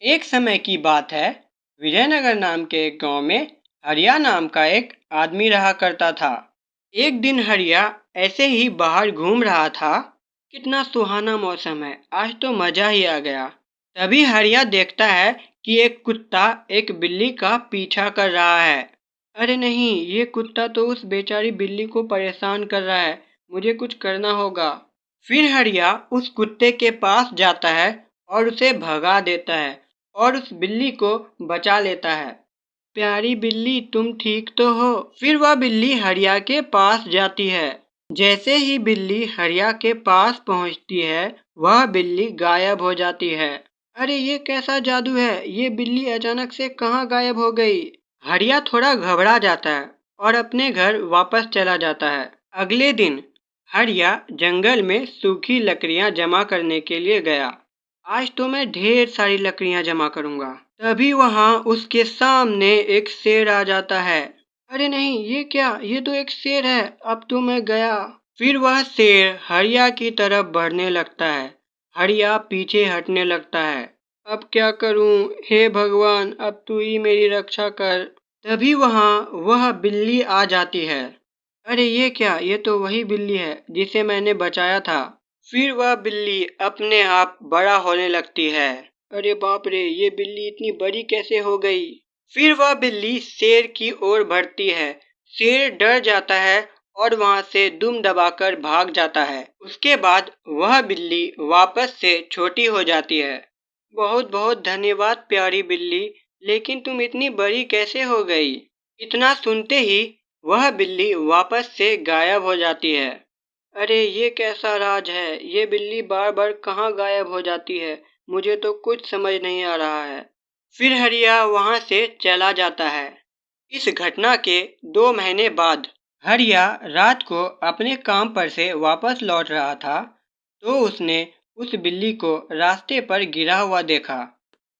एक समय की बात है। विजयनगर नाम के एक गांव में हरिया नाम का एक आदमी रहा करता था। एक दिन हरिया ऐसे ही बाहर घूम रहा था। कितना सुहाना मौसम है, आज तो मजा ही आ गया। तभी हरिया देखता है कि एक कुत्ता एक बिल्ली का पीछा कर रहा है। अरे नहीं, ये कुत्ता तो उस बेचारी बिल्ली को परेशान कर रहा है, मुझे कुछ करना होगा। फिर हरिया उस कुत्ते के पास जाता है और उसे भगा देता है और उस बिल्ली को बचा लेता है। प्यारी बिल्ली, तुम ठीक तो हो? फिर वह बिल्ली हरिया के पास जाती है। जैसे ही बिल्ली हरिया के पास पहुंचती है, वह बिल्ली गायब हो जाती है। अरे ये कैसा जादू है, ये बिल्ली अचानक से कहाँ गायब हो गई? हरिया थोड़ा घबरा जाता है और अपने घर वापस चला जाता है। अगले दिन हरिया जंगल में सूखी लकड़ियां जमा करने के लिए गया। आज तो मैं ढेर सारी लकड़ियां जमा करूंगा। तभी वहां उसके सामने एक शेर आ जाता है। अरे नहीं, ये क्या, ये तो एक शेर है, अब तो मैं गया। फिर वह शेर हरिया की तरफ बढ़ने लगता है। हरिया पीछे हटने लगता है। अब क्या करूं? हे भगवान, अब तू ही मेरी रक्षा कर। तभी वहां वह बिल्ली आ जाती है। अरे ये क्या, ये तो वही बिल्ली है जिसे मैंने बचाया था। फिर वह बिल्ली अपने आप बड़ा होने लगती है। अरे बाप रे, ये बिल्ली इतनी बड़ी कैसे हो गई? फिर वह बिल्ली शेर की ओर बढ़ती है। शेर डर जाता है और वहां से दुम दबाकर भाग जाता है। उसके बाद वह बिल्ली वापस से छोटी हो जाती है। बहुत बहुत धन्यवाद प्यारी बिल्ली, लेकिन तुम इतनी बड़ी कैसे हो गई? इतना सुनते ही वह बिल्ली वापस से गायब हो जाती है। अरे ये कैसा राज है, ये बिल्ली बार बार कहाँ गायब हो जाती है, मुझे तो कुछ समझ नहीं आ रहा है। फिर हरिया वहां से चला जाता है। इस घटना के 2 महीने बाद हरिया रात को अपने काम पर से वापस लौट रहा था, तो उसने उस बिल्ली को रास्ते पर गिरा हुआ देखा।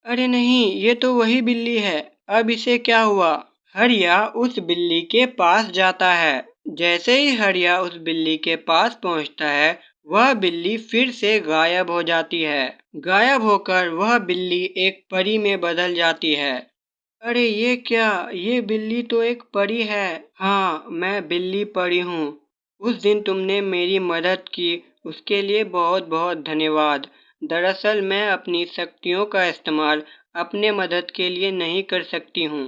अरे नहीं, ये तो वही बिल्ली है, अब इसे क्या हुआ? हरिया उस बिल्ली के पास जाता है। जैसे ही हरिया उस बिल्ली के पास पहुंचता है, वह बिल्ली फिर से गायब हो जाती है। गायब होकर वह बिल्ली एक परी में बदल जाती है। अरे ये क्या, ये बिल्ली तो एक परी है। हाँ, मैं बिल्ली परी हूँ। उस दिन तुमने मेरी मदद की, उसके लिए बहुत बहुत धन्यवाद। दरअसल मैं अपनी शक्तियों का इस्तेमाल अपने मदद के लिए नहीं कर सकती हूँ।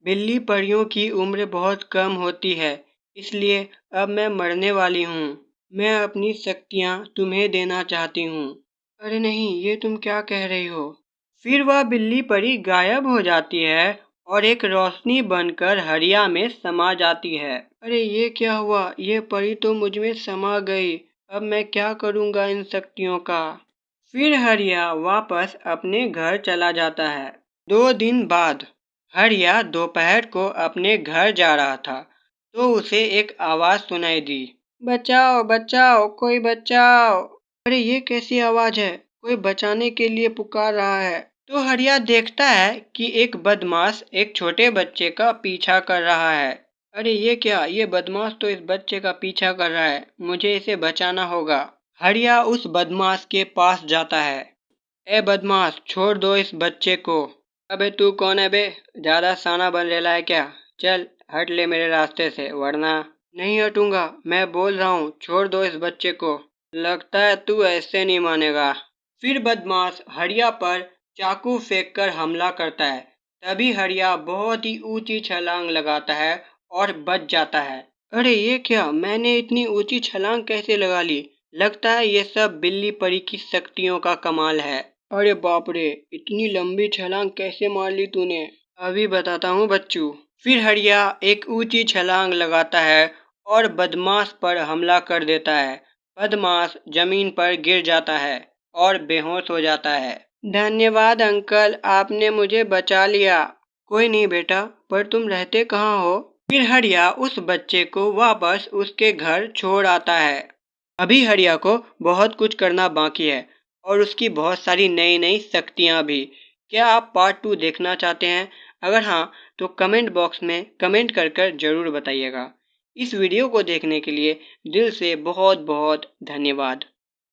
बिल्ली परियों की उम्र बहुत कम होती है, इसलिए अब मैं मरने वाली हूँ। मैं अपनी शक्तियाँ तुम्हें देना चाहती हूँ। अरे नहीं, ये तुम क्या कह रही हो? फिर वह बिल्ली परी गायब हो जाती है और एक रोशनी बनकर हरिया में समा जाती है। अरे ये क्या हुआ, ये परी तो मुझ में समा गई। अब मैं क्या करूँगा इन शक्तियों का? फिर हरिया वापस अपने घर चला जाता है। 2 दिन बाद हरिया दोपहर को अपने घर जा रहा था, तो उसे एक आवाज़ सुनाई दी। बचाओ बचाओ, कोई बचाओ। अरे ये कैसी आवाज़ है, कोई बचाने के लिए पुकार रहा है। तो हरिया देखता है कि एक बदमाश एक छोटे बच्चे का पीछा कर रहा है। अरे ये क्या, ये बदमाश तो इस बच्चे का पीछा कर रहा है, मुझे इसे बचाना होगा। हरिया उस बदमाश के पास जाता है। ए बदमाश, छोड़ दो इस बच्चे को। अबे तू कौन है बे, ज्यादा शाना बन रेला है क्या? चल हट ले मेरे रास्ते से, वरना। नहीं हटूंगा, मैं बोल रहा हूँ, छोड़ दो इस बच्चे को। लगता है तू ऐसे नहीं मानेगा। फिर बदमाश हरिया पर चाकू फेंक कर हमला करता है। तभी हरिया बहुत ही ऊंची छलांग लगाता है और बच जाता है। अरे ये क्या, मैंने इतनी ऊंची छलांग कैसे लगा ली? लगता है ये सब बिल्ली परी की शक्तियों का कमाल है। अरे बाप रे, इतनी लंबी छलांग कैसे मार ली तूने? अभी बताता हूँ बच्चू। फिर हरिया एक ऊंची छलांग लगाता है और बदमाश पर हमला कर देता है। बदमाश जमीन पर गिर जाता है और बेहोश हो जाता है। धन्यवाद अंकल, आपने मुझे बचा लिया। कोई नहीं बेटा, पर तुम रहते कहाँ हो? फिर हरिया उस बच्चे को वापस उसके घर छोड़ आता है। अभी हरिया को बहुत कुछ करना बाकी है और उसकी बहुत सारी नई नई शक्तियाँ भी। क्या आप पार्ट 2 देखना चाहते हैं? अगर हाँ, तो कमेंट बॉक्स में कमेंट कर कर ज़रूर बताइएगा। इस वीडियो को देखने के लिए दिल से बहुत बहुत धन्यवाद।